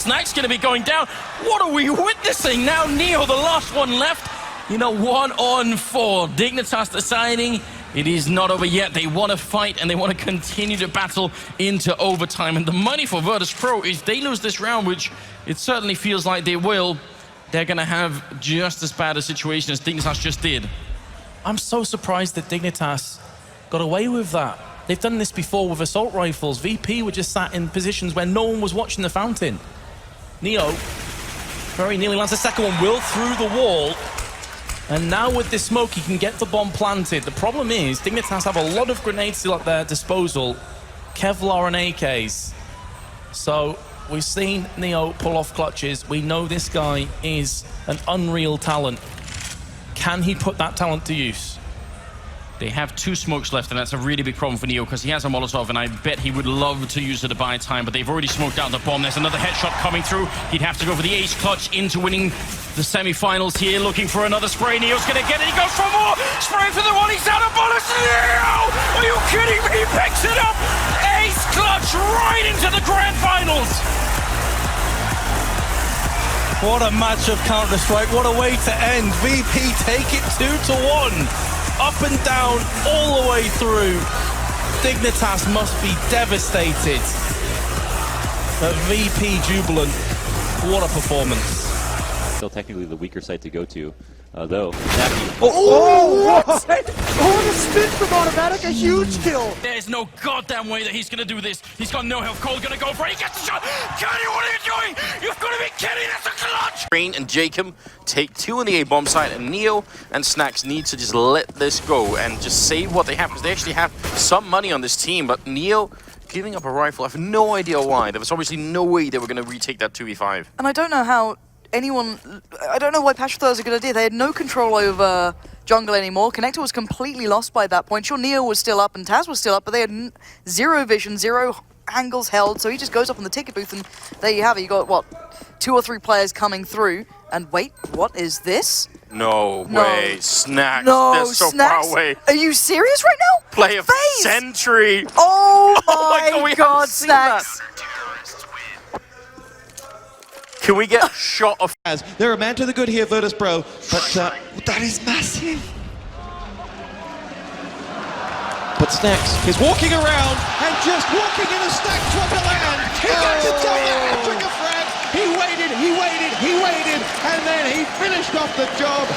Snack's going to be going down. What are we witnessing now? Neo, the last one left. You know, 1-on-4. Dignitas deciding it is not over yet. They want to fight and they want to continue to battle into overtime. And the money for Virtus.pro is they lose this round, which it certainly feels like they will. They're going to have just as bad a situation as Dignitas just did. I'm so surprised that Dignitas got away with that. They've done this before with assault rifles. VP were just sat in positions where no one was watching the fountain. Neo very nearly lands the second one, will through the wall. And now with this smoke, he can get the bomb planted. The problem is, Dignitas have a lot of grenades still at their disposal. Kevlar and AKs. So we've seen Neo pull off clutches. We know this guy is an unreal talent. Can he put that talent to use? They have 2 smokes left, and that's a really big problem for Neo because he has a Molotov, and I bet he would love to use it to buy time, but they've already smoked out the bomb. There's another headshot coming through. He'd have to go for the ace clutch into winning the semi-finals here, looking for another spray. Neo's gonna get it. He goes for more. Spray for the one. He's out of bullets. Neo! Are you kidding me? He picks it up. Ace clutch right into the grand finals. What a match of Counter-Strike. What a way to end. VP take it 2-1. Up and down, all the way through. Dignitas must be devastated. But VP jubilant. What a performance. Still technically the weaker side to go to, though. Oh, what? Oh, the spin from Automatic, a huge kill. There's no goddamn way that he's gonna do this. He's got no health. Cole gonna go for it. He gets the shot. Kenny, what are you doing? You've got to be kidding. That's a clutch. Green and Jacob take 2 on the A-bomb side, and Neo and Snacks need to just let this go and just save what they have, because they actually have some money on this team, but Neo giving up a rifle, I have no idea why. There was obviously no way they were going to retake that 2v5. And I don't know how I don't know why Pashthurs are going to do. They had no control over jungle anymore. Connector was completely lost by that point. Sure, Neo was still up and Taz was still up, but they had 0 vision, 0 angles held, so he just goes up on the ticket booth, and there you have it. You got, what, 2 or 3 players coming through, and wait, what is this? No way, Snacks, no, they're so Snacks? far away. Are you serious right now? Play of century. Oh my my God, we God, haven't seen Snacks. Can we get a shot of... They're a man to the good here, Virtus.pro, but that is massive. But Snacks is walking around and just walking in a stacked wonderland. He got to take a hat-trick of frags. He waited, and then he finished off the job.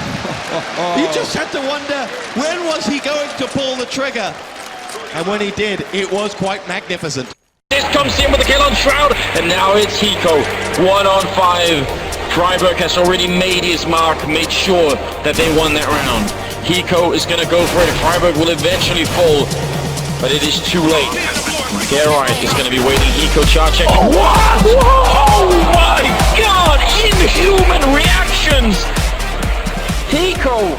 You just had to wonder, when was he going to pull the trigger? And when he did, it was quite magnificent. This comes in with a kill on Shroud, and now it's Hiko. 1-on-5. friberg has already made his mark, made sure that they won that round. Hiko is gonna go for it. friberg will eventually fall, but it is too late. Geralt is gonna be waiting. Hiko charge check. Oh, oh my God! Inhuman reactions! Hiko!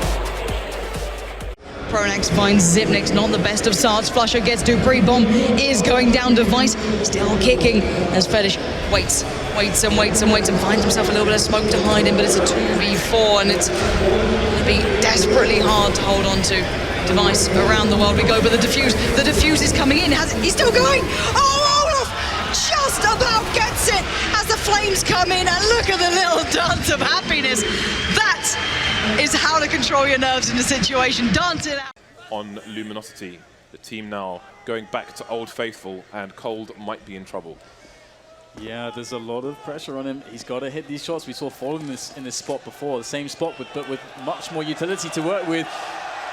Pronax finds Xyp9x, not the best of starts. Flusher gets Dupree. Bomb is going down. Device still kicking as Fetish waits and finds himself a little bit of smoke to hide in, but it's a 2v4 and it's going to be desperately hard to hold on to. Device around the world we go, but the defuse is coming in. He's still going. Oh, Olof just about gets it as the flames come in, and look at the little dance of happiness. That is how to control your nerves in a situation. Dance it out. On Luminosity, the team now going back to Old Faithful, and Cold might be in trouble. Yeah, there's a lot of pressure on him. He's got to hit these shots. We saw Fall in this spot before, the same spot, but with much more utility to work with.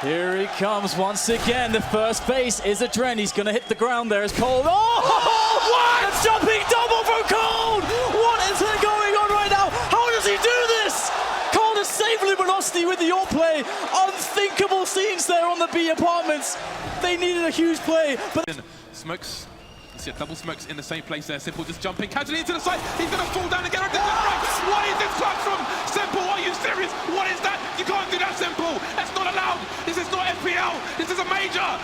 Here he comes once again. The first base is a Dren. He's going to hit the ground there as Cold. Oh, what? A jumping double from Cold! What is going on right now? How does he do this? Cold has saved Luminosity with the play. Unthinkable scenes there on the B apartments. They needed a huge play, but Smokes. You see a double smokes in the same place there. Simple just jumping casually into the side. He's going to fall down again. What is this clutch from Simple? Are you serious? What is that? You can't do that, Simple. That's not allowed. This is not FPL. This is a major.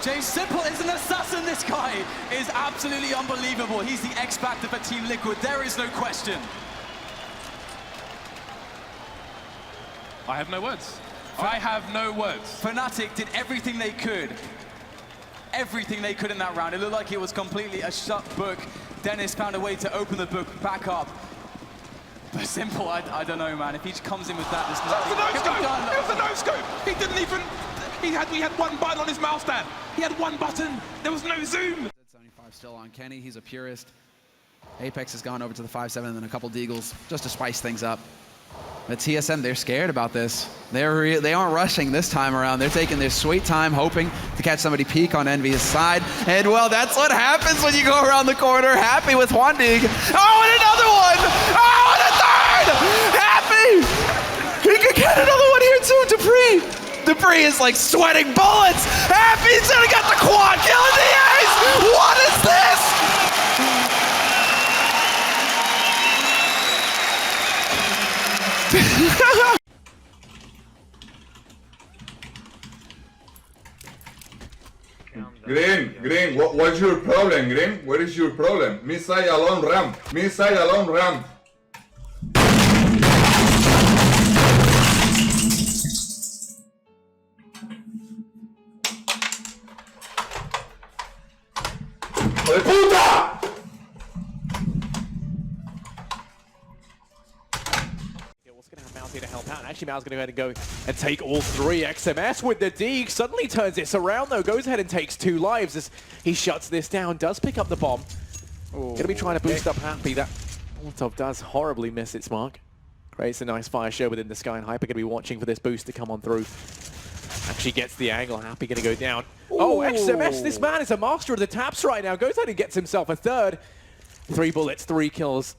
Jay Simple is an assassin. This guy is absolutely unbelievable. He's the X-Factor for Team Liquid. There is no question. I have no words. I have no words. Fnatic did everything they could. Everything they could in that round. It looked like it was completely a shut book. Dennis found a way to open the book back up. But Simple, I don't know, man. If he just comes in with that, there's nothing. It was a no-scope! He didn't even... We had one button on his mouse stand. He had one button. There was no zoom. 75 still on Kenny. He's a purist. Apex has gone over to the 5-7 and then a couple deagles just to spice things up. But TSM, they're scared about this. They aren't rushing this time around. They're taking their sweet time, hoping to catch somebody peek on Envy's side. And well, that's what happens when you go around the corner. Happy with Hwandig. Oh, and another one! Oh, and a third! Happy! He could get another one here too, Dupree. Dupree is like sweating bullets. Happy's gonna get the quad kill in the ace! What is this? Green, what's your problem, Green? What is your problem? Missile alone ramp. Missile alone ramp. ¡Hijo de puta! Here to help out. And actually, Mao's going to go ahead and go and take all three. XMS with the Deeg suddenly turns this around, though. Goes ahead and takes 2 lives as he shuts this down. Does pick up the bomb. Going to be trying to boost up Happy. That Molotov does horribly miss its mark. Creates a nice fire show within the sky, and Hyper going to be watching for this boost to come on through. Actually gets the angle. Happy going to go down. Oh, XMS, this man is a master of the taps right now. Goes ahead and gets himself a third. 3 bullets, 3 kills.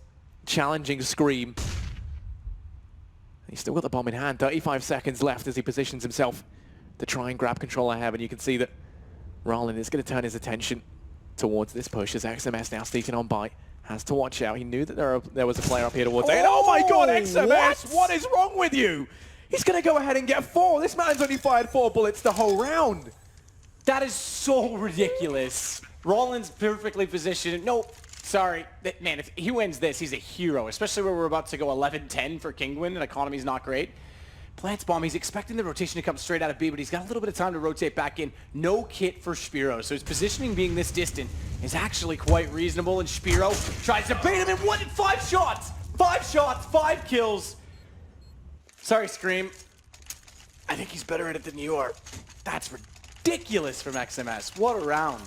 Challenging Scream. He's still got the bomb in hand. 35 seconds left as he positions himself to try and grab control ahead. And you can see that Rollin is going to turn his attention towards this push as XMS now sneaking on by. Has to watch out. He knew that there was a player up here towards it. Oh my god, XMS! What is wrong with you? He's going to go ahead and get 4. This man's only fired 4 bullets the whole round. That is so ridiculous. Rollin's perfectly positioned. No, sorry. Man, if he wins this, he's a hero, especially where we're about to go 11-10 for Kingwin and economy's not great. Plants bomb, he's expecting the rotation to come straight out of B, but he's got a little bit of time to rotate back in. No kit for Spiro, so his positioning being this distant is actually quite reasonable, and Spiro tries to bait him in 5 shots! 5 shots, 5 kills. Sorry, Scream. I think he's better at it than you are. That's ridiculous from XMS. What a round.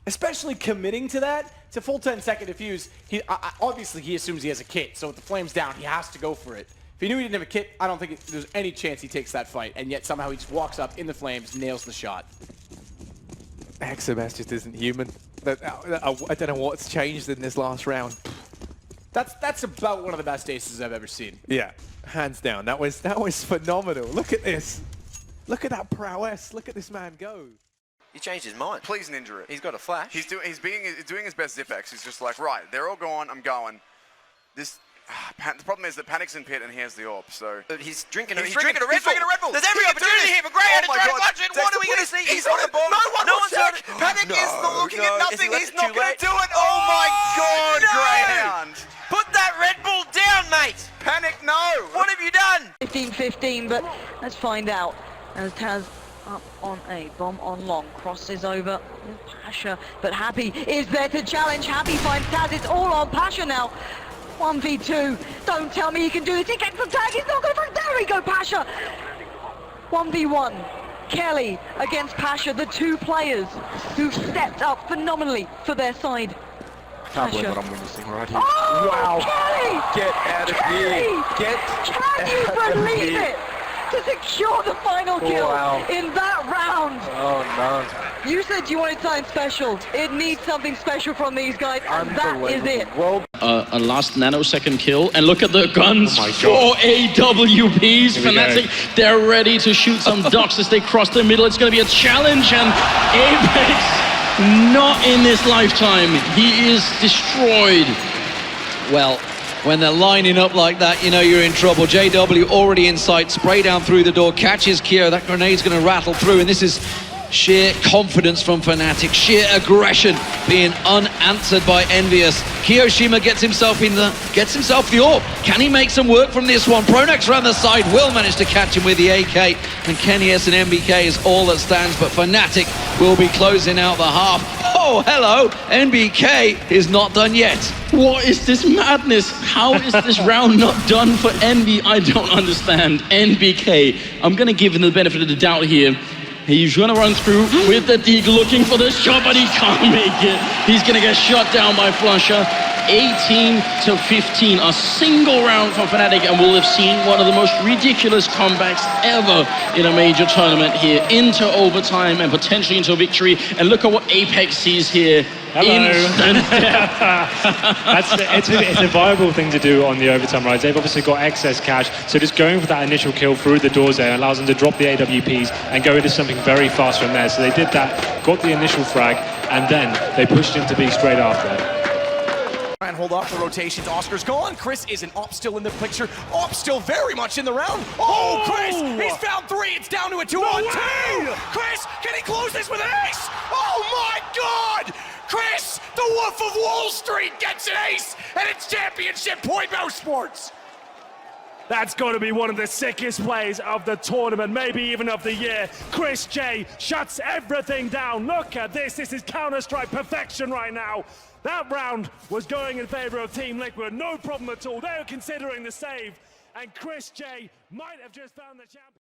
Especially committing to that. It's a full 10-second defuse. Obviously, he assumes he has a kit, so with the flames down, he has to go for it. If he knew he didn't have a kit, I don't think there's any chance he takes that fight, and yet somehow he just walks up in the flames, nails the shot. XMS just isn't human. I don't know what's changed in this last round. That's about one of the best aces I've ever seen. Yeah, hands down. That was phenomenal. Look at this. Look at that prowess. Look at this man go. He changed his mind. Please ninja it. He's got a flash. He's doing his best Zipex. He's just like, right, they're all gone, I'm going. The problem is that Panic's in pit and he has the AWP, so... But he's drinking a Red Bull. There's every opportunity here for Grey to try to clutch it. What are we going to see? He's on the bomb. No one's heard it. Panic is looking at nothing. He's not going to do it. Oh my god, Greyhound. Put that Red Bull down, mate. Panic, no. What have you done? 15-15, but let's find out. As Taz up on A, bomb on long, crosses over Pasha, but Happy is there to challenge. Happy finds Taz, it's all on Pasha now. 1v2, don't tell me he can do this, he gets the tag, he's not going for it, there we go, Pasha! 1v1, Kelly against Pasha, the 2 players who've stepped up phenomenally for their side. I can't believe what I'm witnessing right here. Oh, wow! Kelly! Get out of here! Can you believe it? To secure the final kill in that round. Oh no. You said you wanted something special. It needs something special from these guys, and that is it. Well, a last nanosecond kill, and look at the guns for AWPs. Fnatic, they're ready to shoot some ducks as they cross the middle. It's going to be a challenge, and Apex not in this lifetime. He is destroyed. Well, when they're lining up like that, you know you're in trouble. JW already in sight, spray down through the door, catches Kyo. That grenade's going to rattle through, and this is sheer confidence from Fnatic, sheer aggression being unanswered by Envious. Kiyoshima gets himself the orb. Can he make some work from this one? Pronax around the side will manage to catch him with the AK, and kennyS and NBK is all that stands, but Fnatic will be closing out the half. Oh, hello, NBK is not done yet. What is this madness? How is this round not done for Envy? I don't understand. NBK, I'm gonna give him the benefit of the doubt here. He's gonna run through with the Deagle looking for the shot, but he can't make it. He's gonna get shot down by Flusha. 18-15, a single round for Fnatic, and we'll have seen one of the most ridiculous comebacks ever in a major tournament here, into overtime and potentially into victory. And look at what Apex sees here. Instant death. It's a viable thing to do on the overtime rides. They've obviously got excess cash, so just going for that initial kill through the doors there allows them to drop the AWPs and go into something very fast from there. So they did that, got the initial frag, and then they pushed into B straight after. Try and hold off the rotations. Oscar's gone. Chris isn't. Op still in the picture. Op still very much in the round. Oh, Chris! He's found 3. It's down to a 2-on-2. Chris, can he close this with an ace? Oh my God! Chris, the Wolf of Wall Street gets an ace, and it's championship point Mouse Sports. That's got to be one of the sickest plays of the tournament, maybe even of the year. Chris J shuts everything down. Look at this. This is Counter-Strike perfection right now. That round was going in favor of Team Liquid. No problem at all. They were considering the save. And Chris J might have just found the champion.